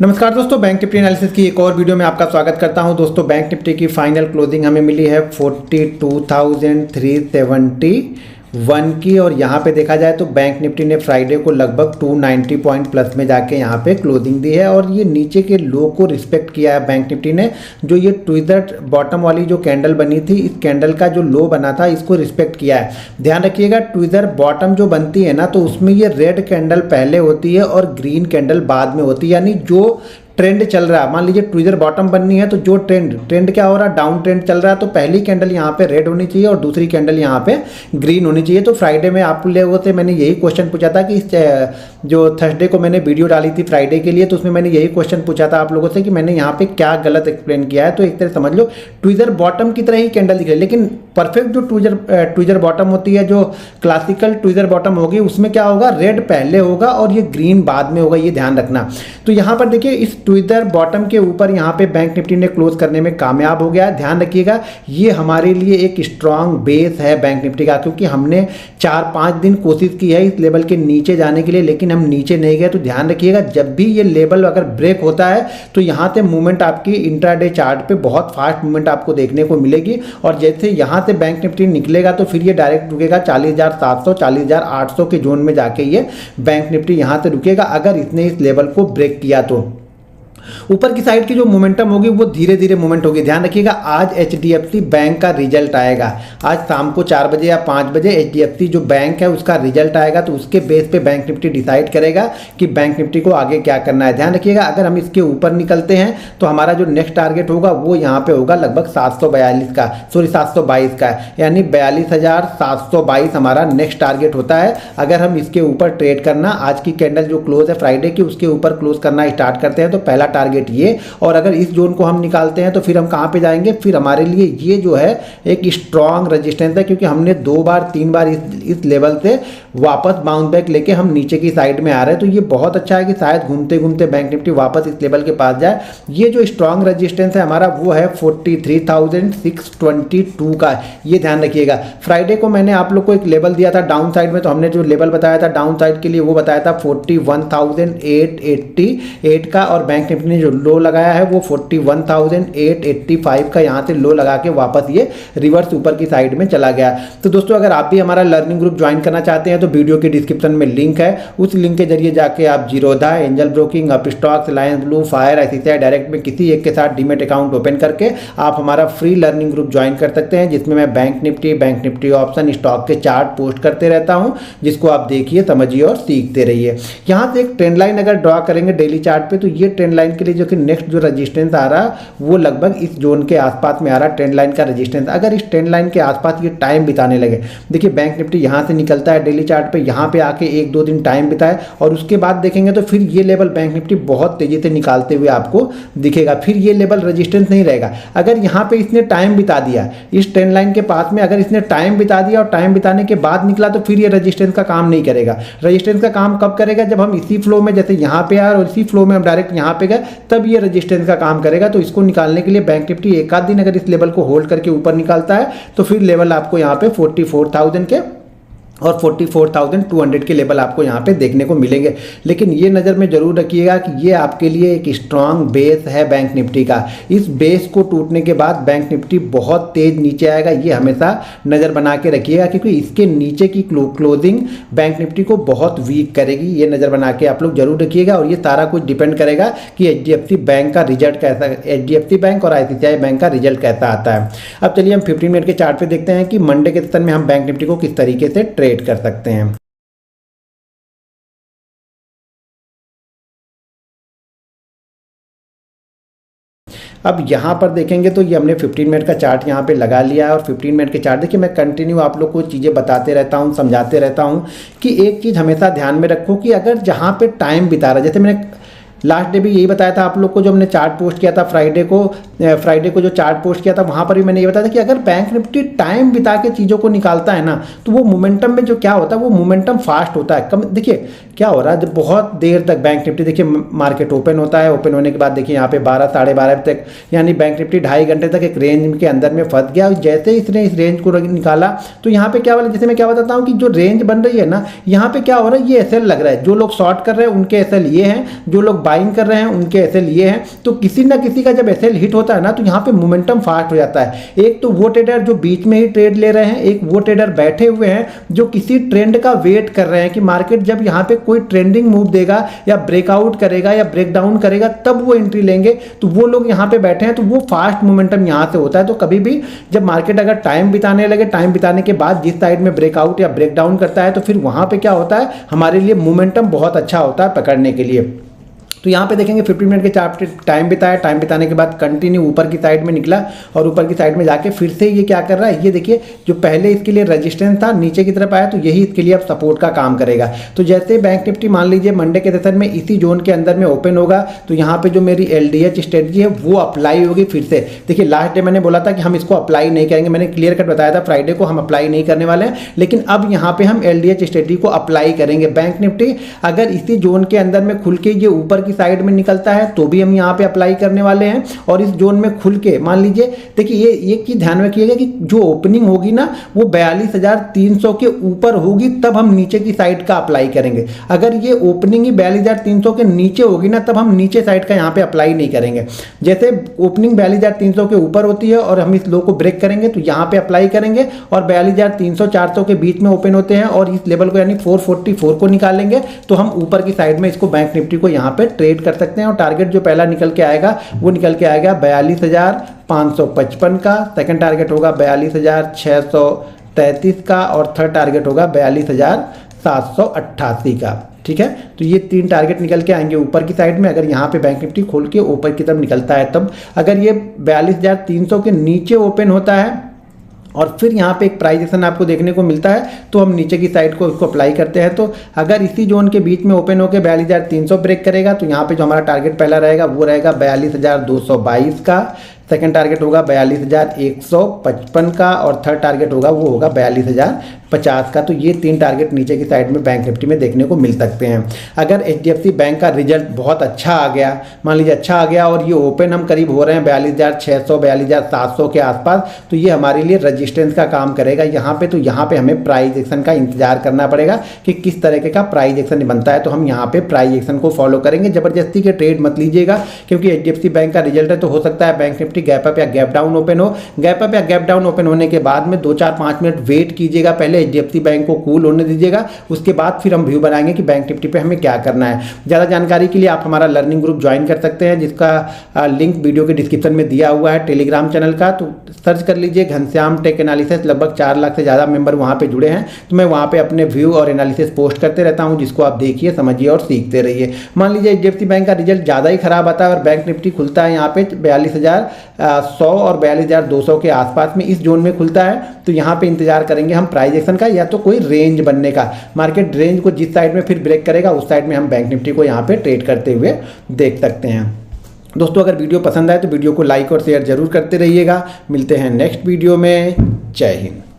नमस्कार दोस्तों, bank Nifty analysis की एक और वीडियो में आपका स्वागत करता हूं। दोस्तों, बैंक निफ्टी की फाइनल क्लोजिंग हमें मिली है 42,371 की, और यहां पे देखा जाए तो बैंक निफ्टी ने फ्राइडे को लगभग 290 पॉइंट प्लस में जाके यहां पे क्लोजिंग दी है और ये नीचे के लो को रिस्पेक्ट किया है बैंक निफ्टी ने। जो ये ट्विजर बॉटम वाली जो कैंडल बनी थी, इस कैंडल का जो लो बना था इसको रिस्पेक्ट किया है। ध्यान रखिएगा, ट्विजर बॉटम जो बनती है ना, तो उसमें ये रेड कैंडल पहले होती है और ग्रीन कैंडल बाद में होती है। यानी जो ट्रेंड चल रहा है, मान लीजिए ट्विजर बॉटम बननी है तो जो ट्रेंड क्या हो रहा है, डाउन ट्रेंड चल रहा है, तो पहली कैंडल यहाँ पे रेड होनी चाहिए और दूसरी कैंडल यहाँ पे ग्रीन होनी चाहिए। तो फ्राइडे में आप लोगों से मैंने यही क्वेश्चन पूछा था कि जो थर्सडे को मैंने वीडियो डाली थी फ्राइडे के लिए, तो उसमें मैंने यही क्वेश्चन पूछा था आप लोगों से कि मैंने यहाँ पे क्या गलत एक्सप्लेन किया है। तो एक तरह समझ लो ट्विजर बॉटम की तरह ही कैंडल दिख रही है, लेकिन परफेक्ट जो ट्विजर बॉटम होती है, जो क्लासिकल ट्विजर बॉटम होगी, उसमें क्या होगा, रेड पहले होगा और ये ग्रीन बाद में होगा, ये ध्यान रखना। तो यहाँ पर देखिए, इस ट्विजर बॉटम के ऊपर यहाँ पे बैंक निफ्टी ने क्लोज करने में कामयाब हो गया। ध्यान रखिएगा, ये हमारे लिए एक स्ट्रांग बेस है बैंक निफ्टी का, क्योंकि हमने 4-5 दिन कोशिश की है इस लेवल के नीचे जाने के लिए, लेकिन हम नीचे नहीं गए। तो ध्यान रखिएगा, जब भी ये लेवल अगर ब्रेक होता है तो यहाँ से मूवमेंट आपकी इंट्राडे चार्ट पे बहुत फास्ट मूवमेंट आपको देखने को मिलेगी, और जैसे यहाँ से बैंक निफ्टी निकलेगा तो फिर ये डायरेक्ट रुकेगा 40,700 40,800 के जोन में जाके ये बैंक निफ्टी यहाँ से रुकेगा, अगर इसने इस लेवल को ब्रेक किया तो। ऊपर की साइड की जो मोमेंटम होगी वो धीरे धीरे मूवमेंट होगी। ध्यान रखिएगा, आज HDFC बैंक का रिजल्ट आएगा, आज शाम को 4 बजे या 5 बजे HDFC जो बैंक है उसका रिजल्ट आएगा, तो उसके बेस पे बैंक निफ्टी डिसाइड करेगा कि बैंक निफ्टी को आगे क्या करना है। ध्यान रखिएगा, अगर हम इसके ऊपर निकलते हैं तो हमारा जो नेक्स्ट टारगेट होगा वो यहाँ पे होगा लगभग 722 का, यानी 42,722 हमारा नेक्स्ट टारगेट होता है। अगर हम इसके ऊपर ट्रेड करना, आज की कैंडल जो क्लोज है फ्राइडे की, उसके ऊपर क्लोज करना स्टार्ट करते हैं तो पहला टारगेट ये, और अगर इस जोन को हम निकालते हैं तो फिर हम कहां पे जाएंगे, फिर हमारे लिए ये जो है एक स्ट्रॉन्ग रेजिस्टेंस है, क्योंकि हमने 2-3 बार इस लेवल से वापस बाउंस बैक लेके हम नीचे की साइड में आ रहे हैं। तो ये बहुत अच्छा है कि शायद घूमते घूमते बैंक निफ्टी वापस इस लेवल के पास जाए। ये जो स्ट्रॉन्ग रेजिस्टेंस है हमारा वो है 43,622 का, ये ध्यान रखिएगा। फ्राइडे को मैंने आप लोग को एक लेवल दिया था डाउन साइड में, तो हमने जो लेवल बताया था डाउन साइड के लिए वो बताया था 41,888 का, और बैंक निफ्टी ने जो लो लगाया है वो 41,885 का यहाँ से लो लगा के वापस ये रिवर्स ऊपर की साइड में चला गया। तो दोस्तों, अगर आप भी हमारा लर्निंग ग्रुप ज्वाइन करना चाहते हैं तो वीडियो के डिस्क्रिप्शन में लिंक है, उस लिंक के जरिए जाके आप Zerodha, angel broking, Upstox, Reliance blue, fire, ICICI direct में किसी एक के साथ डीमेट अकाउंट ओपन करके आप हमारा फ्री लर्निंग ग्रुप ज्वाइन कर सकते हैं, जिसमें मैं बैंक निफ्टी ऑप्शन, स्टॉक के चार्ट पोस्ट करते रहता हूँ, जिसको आप देखिए, समझिए और सीखते रहिए। यहाँ से एक ट्रेंड लाइन अगर ड्रॉ करेंगे डेली चार्ट पे, तो ये ट्रेंड लाइन के लिए जो कि नेक्स्ट जो रेजिस्टेंस आ रहा वो लगभग इस जोन के आसपास में आ रहा, ट्रेंड लाइन का रेजिस्टेंस। अगर इस ट्रेंड लाइन के आसपास ये टाइम बिताने लगे, देखिए बैंक निफ्टी यहाँ से निकलता है डेली चार्ट पे, यहाँ पे आके 1-2 दिन टाइम बिताए और उसके बाद देखेंगे तो फिर ये लेवल बैंक निफ्टी बहुत तेजी से निकालते हुए आपको दिखेगा। फिर ये लेवल रेजिस्टेंस नहीं रहेगा। अगर यहाँ पे इसने टाइम बिता दिया इस ट्रेंड लाइन के पास में, अगर इसने टाइम बिता दिया और टाइम बिताने के बाद निकला, तो फिर ये रेजिस्टेंस का काम नहीं करेगा। रेजिस्टेंस का काम कब करेगा, जब हम इसी फ्लो में, जैसे यहाँ पे आए और इसी फ्लो में हम डायरेक्ट यहाँ पे गए, तब ये रेजिस्टेंस का काम करेगा। तो इसको निकालने के लिए बैंक निफ्टी एक आध दिन अगर इस लेवल को होल्ड करके ऊपर निकालता है तो फिर लेवल आपको यहाँ पे 44,000 के और 44,200 के लेवल आपको यहाँ पे देखने को मिलेंगे। लेकिन ये नज़र में जरूर रखिएगा कि ये आपके लिए एक स्ट्रांग बेस है बैंक निफ्टी का। इस बेस को टूटने के बाद बैंक निफ्टी बहुत तेज नीचे आएगा, ये हमेशा नज़र बना के रखिएगा, क्योंकि इसके नीचे की क्लोजिंग बैंक निफ्टी को बहुत वीक करेगी। ये नज़र बना के आप लोग जरूर रखिएगा, और ये सारा कुछ डिपेंड करेगा कि HDFC बैंक का रिजल्ट कैसा, HDFC बैंक और ICICI बैंक का रिजल्ट कैसा आता है। अब चलिए हम 15 मिनट के चार्ट पे देखते हैं कि मंडे के सेशन में हम बैंक निफ्टी को किस तरीके से ट्रेड कर सकते हैं। अब यहाँ पर देखेंगे तो ये हमने 15 मिनट का चार्ट यहाँ पे लगा लिया है, और 15 मिनट के चार्ट देखिए, मैं कंटिन्यू आप लोग को चीज़ें बताते रहता हूँ, समझाते रहता हूँ कि एक चीज़ हमेशा ध्यान में रखो कि अगर जहाँ पे टाइम बिता रहा है, जैसे मैंने लास्ट डे भी यही बताया था आप लोग को, जो हमने चार्ट पोस्ट किया था फ्राइडे को जो चार्ट पोस्ट किया था, वहाँ पर भी मैंने ये बताया था कि अगर बैंक निफ्टी टाइम बिता के चीज़ों को निकालता है ना, तो वो मोमेंटम में जो क्या होता है, वो मोमेंटम फास्ट होता है। कम देखिए, क्या हो रहा है, जब बहुत देर तक बैंक निफ्टी देखिए मार्केट ओपन होता है, ओपन होने के बाद देखिए यहाँ पे 12 साढ़े 12 तक यानी बैंक निफ्टी 2.5 घंटे तक एक रेंज के अंदर में फंस गया। जैसे इसने इस रेंज को निकाला तो यहाँ पे क्या वाला, जैसे मैं क्या बताता हूँ कि जो रेंज बन रही है ना, यहाँ पे क्या हो रहा है, ये एसएल लग रहा है। जो लोग शॉर्ट कर रहे हैं उनके एसएल ये हैं, जो लोग बाइंग कर रहे हैं उनके एसएल ये हैं। तो किसी ना किसी का जब एसएल हिट होता है ना, तो यहाँ पे मोमेंटम फास्ट हो जाता है। एक तो वो ट्रेडर जो बीच में ही ट्रेड ले रहे हैं, एक वो ट्रेडर बैठे हुए हैं जो किसी ट्रेंड का वेट कर रहे हैं कि मार्केट जब यहाँ पे कोई ट्रेंडिंग मूव देगा या ब्रेकआउट करेगा या ब्रेक डाउन करेगा तब वो एंट्री लेंगे। तो वो लोग यहाँ पे बैठे हैं, तो वो फास्ट मोमेंटम यहाँ से होता है। तो कभी भी जब मार्केट अगर टाइम बिताने लगे, टाइम बिताने के बाद जिस साइड में ब्रेकआउट या ब्रेक डाउन करता है, तो फिर वहाँ पे क्या होता है, हमारे लिए मोमेंटम बहुत अच्छा होता है पकड़ने के लिए। तो यहाँ पे देखेंगे 15 मिनट के चार्ट टाइम बिताया, टाइम बिताने के बाद कंटिन्यू ऊपर की साइड में निकला और ऊपर की साइड में जाके फिर से ये क्या कर रहा है, ये देखिए जो पहले इसके लिए रेजिस्टेंस था नीचे की तरफ आया, तो यही इसके लिए अब सपोर्ट का काम करेगा। तो जैसे बैंक निफ्टी मान लीजिए मंडे के सेशन में इसी जोन के अंदर में ओपन होगा, तो यहाँ पे जो मेरी LDH स्ट्रेटजी है वो अप्लाई होगी फिर से। देखिए लास्ट डे मैंने बोला था कि हम इसको अप्लाई नहीं करेंगे, मैंने क्लियर कट बताया था फ्राइडे को हम अप्लाई नहीं करने वाले हैं, लेकिन अब यहाँ पे हम LDH स्ट्रेटजी को अप्लाई करेंगे। बैंक निफ्टी अगर इसी जोन के अंदर में खुल के ये ऊपर की साइड में निकलता है तो भी हम यहाँ पे अप्लाई करने वाले हैं, और इस जोन में खुल के मान लीजिए, देखिए ये चीज ध्यान रखिएगा कि जो ओपनिंग होगी ना वो 42,300 के ऊपर होगी, तब हम नीचे की साइड का अप्लाई करेंगे। अगर ये ओपनिंग ही 42,300 के नीचे होगी ना, तब हम नीचे साइड का यहाँ पे अप्लाई नहीं करेंगे। जैसे ओपनिंग 42,300 के ऊपर होती है और हम इस लो को ब्रेक करेंगे तो यहाँ पे अप्लाई करेंगे, और 42,300-400 के बीच में ओपन होते हैं और इस लेवल को यानी 444 को निकालेंगे, तो हम ऊपर की साइड में इसको बैंक निफ्टी को यहाँ पे ट्रेड कर सकते हैं। और टारगेट जो पहला निकल के आएगा वो निकल के आएगा 42,555 का, सेकंड टारगेट होगा 42,633 का, और थर्ड टारगेट होगा 42,788 का। ठीक है, तो ये 3 टारगेट निकल के आएंगे ऊपर की साइड में, अगर यहाँ पे बैंक निफ्टी खोल के ऊपर की तरफ निकलता है तब। अगर ये 42,300 के नीचे ओपन होता है और फिर यहाँ पे एक प्राइस एक्शन आपको देखने को मिलता है, तो हम नीचे की साइड को इसको अप्लाई करते हैं। तो अगर इसी जोन के बीच में ओपन होकर 42,300 ब्रेक करेगा, तो यहाँ पे जो हमारा टारगेट पहला रहेगा वो रहेगा 42,222 का, सेकंड टारगेट होगा 42,155 का, और थर्ड टारगेट होगा वो होगा 42,050 का। तो ये 3 टारगेट नीचे की साइड में बैंक निफ्टी में देखने को मिल सकते हैं। अगर HDFC बैंक का रिजल्ट बहुत अच्छा आ गया, मान लीजिए अच्छा आ गया और ये ओपन हम करीब हो रहे हैं 42,600 42,700 के आसपास, तो ये हमारे लिए रजिस्टेंस का काम करेगा यहाँ पे। तो यहाँ पे हमें प्राइस एक्शन का इंतजार करना पड़ेगा कि किस तरीके का प्राइस एक्शन बनता है, तो हम यहाँ पे प्राइस एक्शन को फॉलो करेंगे। जबरदस्ती के ट्रेड मत लीजिएगा, क्योंकि HDFC बैंक का रिजल्ट है, तो हो सकता है बैंक निफ्टी गैप अप या गैप डाउन ओपन हो। गैप अप या गैप डाउन ओपन होने के बाद में 2-4-5 मिनट वेट कीजिएगा, पहले HDFC बैंक को कूल होने दीजिएगा, उसके बाद फिर हम व्यू बनाएंगे कि बैंक निफ्टी पे हमें क्या करना है। ज़्यादा जानकारी के लिए आप हमारा लर्निंग ग्रुप ज्वाइन कर सकते हैं, जिसका लिंक वीडियो के डिस्क्रिप्शन में दिया हुआ है, टेलीग्राम चैनल का। तो सर्च कर लीजिए घनश्याम टेक एनालिसिस, लगभग 4 लाख से ज़्यादा मेंबर वहाँ पे जुड़े हैं। तो मैं वहाँ पे अपने व्यू और एनालिसिस पोस्ट करते रहता हूँ, जिसको आप देखिए, समझिए और सीखते रहिए। मान लीजिए HDFC बैंक का रिजल्ट ज़्यादा ही खराब आता है और बैंक निफ्टी खुलता है यहाँ पे 42,100 और 42,200 के आसपास में, इस जोन में खुलता है, तो यहाँ पे इंतजार करेंगे हम प्राइस एक्शन का या तो कोई रेंज बनने का। मार्केट रेंज को जिस साइड में फिर ब्रेक करेगा उस साइड में हम बैंक निफ्टी को यहाँ पे ट्रेड करते हुए देख सकते हैं। दोस्तों अगर वीडियो पसंद आए तो वीडियो को लाइक और शेयर जरूर करते रहिएगा। मिलते हैं नेक्स्ट वीडियो में। जय हिंद।